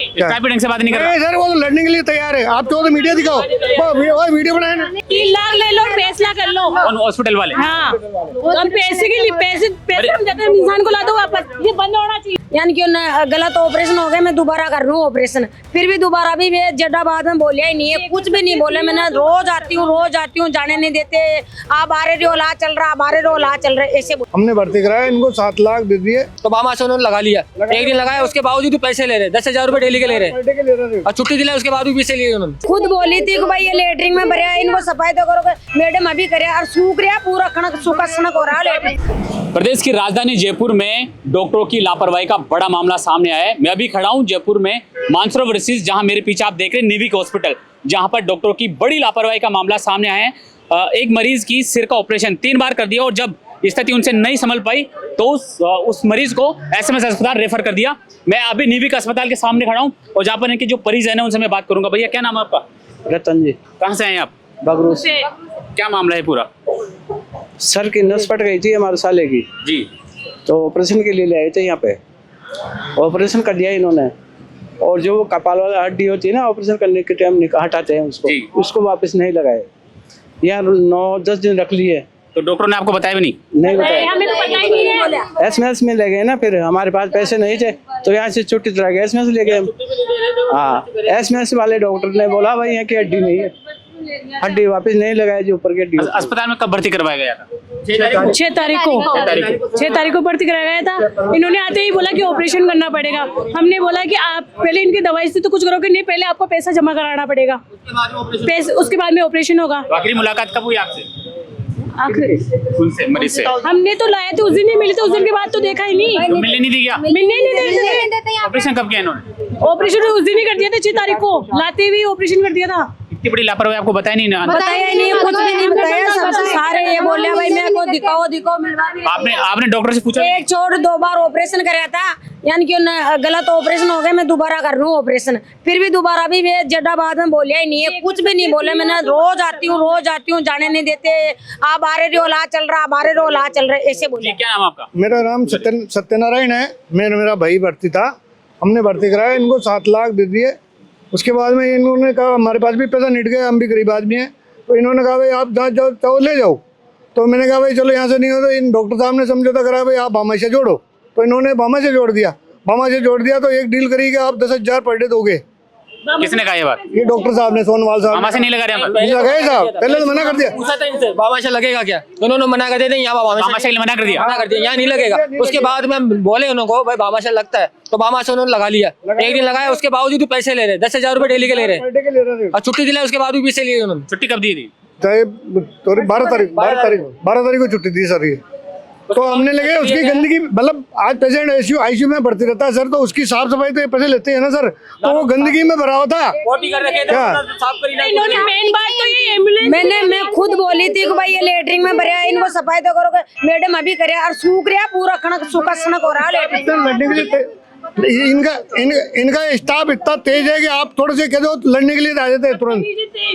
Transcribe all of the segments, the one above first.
Staff भी ढंग से बात नहीं कर रहा। सर वो तो लड़ने के लिए तैयार है। आप तो मीडिया दिखाओ, वीडियो बनाए ना। 3 लाख ले लो, फैसला कर लो। हॉस्पिटल वाले हाँ, हम पैसे के लिए पैसे हम देते हैं, इंसान को ला दो वापस। ये बंद होना चाहिए। यानी कि गलत ऑपरेशन हो गया, मैं दोबारा कर लूँ ऑपरेशन, फिर भी दोबारा भी वे जड्डाबाद में बोलिया ही नहीं है, कुछ भी नहीं बोले। मैंने रोज आती हूँ, जाने नहीं देते। आप आ रहे हो, ला चल रहा, आप आ रहे हो, ला चल रहे, ऐसे हमने भर्ती कराया, इनको 7 लाख दे दिए। तो बामा से उन्होंने लगा लिया, एक दिन लगाया, उसके बावजूद भी पैसे ले रहे, 10,000 रुपए डेली के ले रहे, और छुट्टी दिलाई उसके बाद भी पैसे लिए उन्होंने। खुद बोली थी कि भाई ये लेटरिन में भरे, इनको सफाई तो करो। मैडम अभी करे और सूख रहा पूरा, कणक सूखा सनक हो रहा है लेटरिन। प्रदेश की राजधानी जयपुर में डॉक्टरों की लापरवाही का बड़ा मामला सामने आया है। मैं अभी खड़ा हूं जयपुर में मानसरोवर स्थित, जहां मेरे पीछे आप देख रहे हैं निविक हॉस्पिटल, जहां पर डॉक्टरों की बड़ी लापरवाही का मामला सामने आया है। एक मरीज की सिर का ऑपरेशन 3 बार कर दिया और जब स्थिति उनसे नहीं संभल पाई तो उस मरीज को एसएमएस अस्पताल रेफर कर दिया। मैं अभी निविक अस्पताल के सामने खड़ा हूँ और जहाँ पर इनके जो परिजन है उनसे मैं बात करूंगा। भैया क्या नाम है आपका? रतन जी। कहाँ से आए आप? बगरू से। क्या मामला है पूरा? सर की नस फट गई थी हमारे साले की जी, तो ऑपरेशन के लिए ले आए थे यहाँ पे। ऑपरेशन कर दिया इन्होंने, और जो कपाल वाला हड्डी होती है ना, ऑपरेशन करने के टाइम हटाते हैं उसको वापस नहीं लगाए। यहाँ 9-10 दिन रख लिए। तो डॉक्टर ने आपको बताया भी नहीं? नहीं बताया। एसएमएस में ले गए ना, फिर हमारे पास पैसे नहीं थे तो यहाँ से छुट्टी दिला गए, एसएमएस ले गए। हाँ, एसएमएस वाले डॉक्टर ने बोला भाई यहाँ की हड्डी नहीं है, हड्डी वापस नहीं लगाई जो ऊपर की हड्डी। अस्पताल में कब भर्ती करवाया गया था? 6 तारीख को भर्ती कराया गया था। इन्होंने आते ही बोला कि ऑपरेशन करना पड़ेगा। हमने बोला कि आप पहले इनकी दवाई से तो कुछ करोगे नहीं, पहले आपको पैसा जमा कराना पड़ेगा, उसके बाद में ऑपरेशन होगा। आखिरी मुलाकात कब हुई आपसे? उनसे, मरीज से? हमने तो लाया थे, उस दिन ही मिले थे, उस दिन के बाद तो देखा ही नहीं। तो मिलने नहीं दिया? मिलने नहीं दिया। ऑपरेशन कब किया इन्होंने? ऑपरेशन उस दिन ही कर दिया था, 6 तारीख को लाते हुए ऑपरेशन कर दिया था। इतनी बड़ी लापरवाही आपको बताया नहीं ना? बताया ही नहीं, कुछ भी नहीं बताया। सबसे सारे ये बोले भाई मेरे को दिखाओ आपने डॉक्टर से पूछा? 1 छोड़ 2 बार ऑपरेशन कराया था, यानी कि गलत ऑपरेशन हो गया, मैं दोबारा कर लूँ ऑपरेशन, फिर भी दोबारा भी वे जड्डाबाद में बोलिया ही नहीं है, कुछ भी नहीं बोले। मैंने रोज आती हूँ, जाने नहीं देते। आप आ रहे हो, ला चल रहा, आप आ रहे हो, ला चल रहे, ऐसे बोले। क्या नाम आपका? मेरा नाम सत्यनारायण है। मेरा भाई भर्ती था, हमने भर्ती कराया, इनको 7 लाख दे दिए। उसके बाद में इन्होंने कहा हमारे पास भी पैसा निट गया, हम भी गरीब आदमी हैं, तो इन्होंने कहा भाई आप जहाँ जाओ ले जाओ। तो मैंने कहा भाई चलो यहाँ से नहीं हो, तो इन डॉक्टर साहब ने समझौता करा भाई आप बामा से जोड़ो, तो इन्होंने बामा से जोड़ दिया। तो एक डील करी कि आप 10,000 पर डे दोगे। किसने कहा ये बात? ये डॉक्टर साहब ने, सोनवाल साहब। बामा से नहीं लगा रहे? लगाए साहब, पहले तो मना कर दिया। पूछा था इनसे बाबा से लगेगा क्या, उन्होंने मना कर दिया, यहाँ बामा से मना कर दिया, यहाँ नहीं लगेगा। उसके बाद में बोले उनको भाई बाबा से लगता है, तो बामा से उन्होंने लगा लिया, एक दिन लगाया, उसके बावजूद भी पैसे ले रहे, 10,000 रुपए डेली के ले रहे, और छुट्टी दिलाई उसके बाद भी पैसे लिए उन्होंने। छुट्टी कब दी थी? 12 तारीख को छुट्टी दी सर। ये तो हमने लगे उसकी गंदगी, मतलब आज पेशेंट आईसीयू में भर्ती रहता है सर, तो उसकी साफ सफाई तो ये पैसे लेते हैं ना सर, तो वो गंदगी में भरा होता है। मैं खुद बोली थी कि भाई ये लेटरिन में भरे, इनको सफाई तो करो। मैडम अभी करे और सूख रहा पूरा, कणक सूखा सनक हो रहा है लेटरिन। इनका स्टाफ इतना तेज है कि आप थोड़े से कह दो लड़ने के लिए आ जाते हैं तुरंत।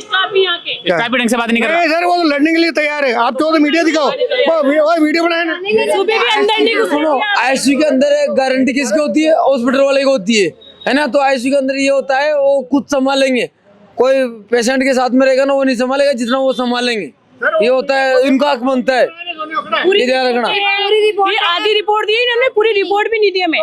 स्टाफ भी ढंग से बात नहीं कर रहा। सर वो तो लड़ने के लिए तैयार है। आप तो मीडिया दिखाओ, वीडियो बनाए ना। आईसीयू के अंदर गारंटी किसकी होती है? हॉस्पिटल वाले की होती है ना। तो आईसीयू के अंदर ये होता है वो खुद संभालेंगे, कोई पेशेंट के साथ में रहेगा ना वो नहीं संभालेगा जितना वो संभालेंगे, ये होता है, इनका हक बनता है। पूरी आधी रिपोर्ट दी इन्होंने, पूरी रिपोर्ट भी नहीं दी हमें,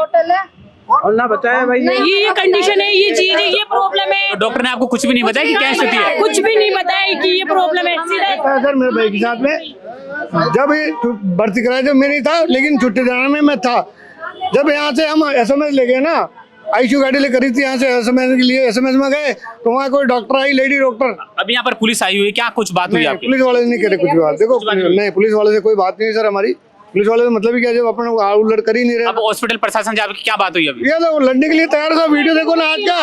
और ना बताया भाई ये कंडीशन है, ये चीज है, ये प्रॉब्लम है। तो डॉक्टर ने आपको कुछ भी नहीं बताया कि क्या स्थिति है? कुछ भी नहीं बताया कि ये प्रॉब्लम है। सर मेरे भाई के साथ में जब भर्ती कराया, जब मैं नहीं था लेकिन छुट्टी देने में मैं था, जब यहाँ से हम एसएमएस ले गए ना, आईसीयू गाड़ी ले करी थी यहाँ से एसएमएस के लिए, एसएमएस में गए तो वहाँ कोई डॉक्टर आई, लेडी डॉक्टर। अभी यहाँ पर पुलिस आई हुई है, क्या कुछ बात हुई आपकी? पुलिस वाले नहीं करे कुछ भी बात, देखो नहीं, पुलिस वाले से कोई बात नहीं सर हमारी। पुलिस वाले तो मतलब क्या, जब अपने उलट कर ही नहीं रहे। अब हॉस्पिटल प्रशासन से आपकी क्या बात हुई अभी? ये तो लड़ने के लिए तैयार था, वीडियो देखो ना आज का।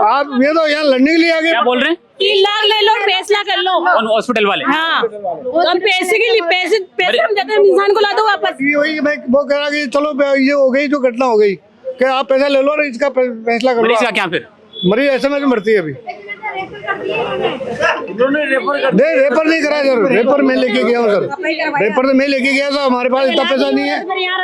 आप ये तो यहाँ लड़ने के लिए आगे क्या बोल रहे हैं? 3 लाख ले लो, फैसला कर लो। हॉस्पिटल वाले? हाँ, हम पैसे के लिए पैसे हम देते हैं, इंसान को ला दो वापस। वही मैं वो कह रहा कि चलो ये हो गई जो घटना हो गई, कि आप पैसा ले लो और इसका फैसला कर लो। मरीज का क्या फिर? मरीज एसएमएस में भर्ती है अभी। नहीं रेफर नहीं करा सर, रेफर मैं लेके गया हूँ सर, रेफर तो मैं लेके गया था, हमारे पास इतना पैसा नहीं है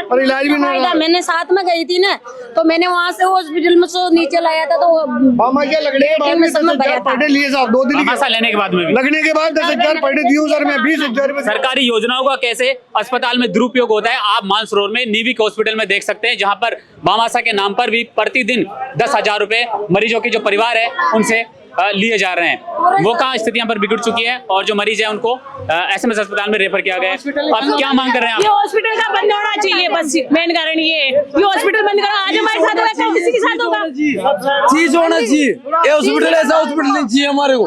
और इलाज भी नहीं रहा। मैंने साथ में गई थी ना, तो मैंने वहाँ से हॉस्पिटल में से नीचे लाया था, तो मामा क्या लगने के बाद में 10,000 पर डे लिए साहब, 2 दिन मामासा लेने के बाद में भी लगने के बाद 10,000 पर डे दिए सर, मैं 20,000 सरकारी योजनाओं का कैसे अस्पताल में दुरुपयोग होता है आप मानसरोवर में नीविक हॉस्पिटल में देख सकते हैं, जहां पर मामासा के नाम पर भी प्रतिदिन 10,000 रुपए मरीजों के जो परिवार है उनसे लिए जा रहे हैं। वो कहाँ स्थितियां पर बिगड़ चुकी है और जो मरीज है उनको एसएमएस अस्पताल में रेफर किया गया है। अब क्या मांग कर रहे हैं आप? ये हॉस्पिटल का बंद होना चाहिए, बस मेन कारण ये हॉस्पिटल बंद करो। आज हमारे साथ होगा, कल किसी के साथ होगा। चीज होना चाहिए, ये हॉस्पिटल ऐसा हॉस्पिटल नहीं चाहिए हमारे को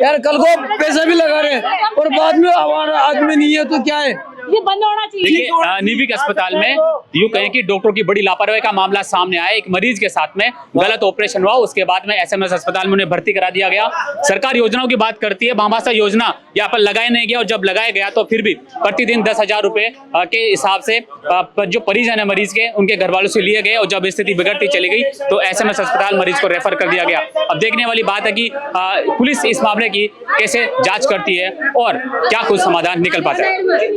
यार। कल को पैसा भी लगा रहे हैं और बाद में हमारा आदमी नहीं है तो क्या है, ये बंद होना चाहिए। देखिए नीविक अस्पताल में यूं कहें कि डॉक्टरों की बड़ी लापरवाही का मामला सामने आया। एक मरीज के साथ में गलत ऑपरेशन हुआ, उसके बाद में एसएमएस अस्पताल में उन्हें भर्ती करा दिया गया। सरकार योजनाओं की बात करती है, मामासा योजना यहाँ पर लगाया नहीं गया और जब लगाया गया तो फिर भी प्रतिदिन 10,000 रुपए के हिसाब से जो परिजन है मरीज के उनके घर वालों से लिए गए और जब स्थिति बिगड़ती चली गई तो एसएमएस अस्पताल मरीज को रेफर कर दिया गया। अब देखने वाली बात है कि पुलिस इस मामले की कैसे जांच करती है और क्या कुछ समाधान निकल पाता है।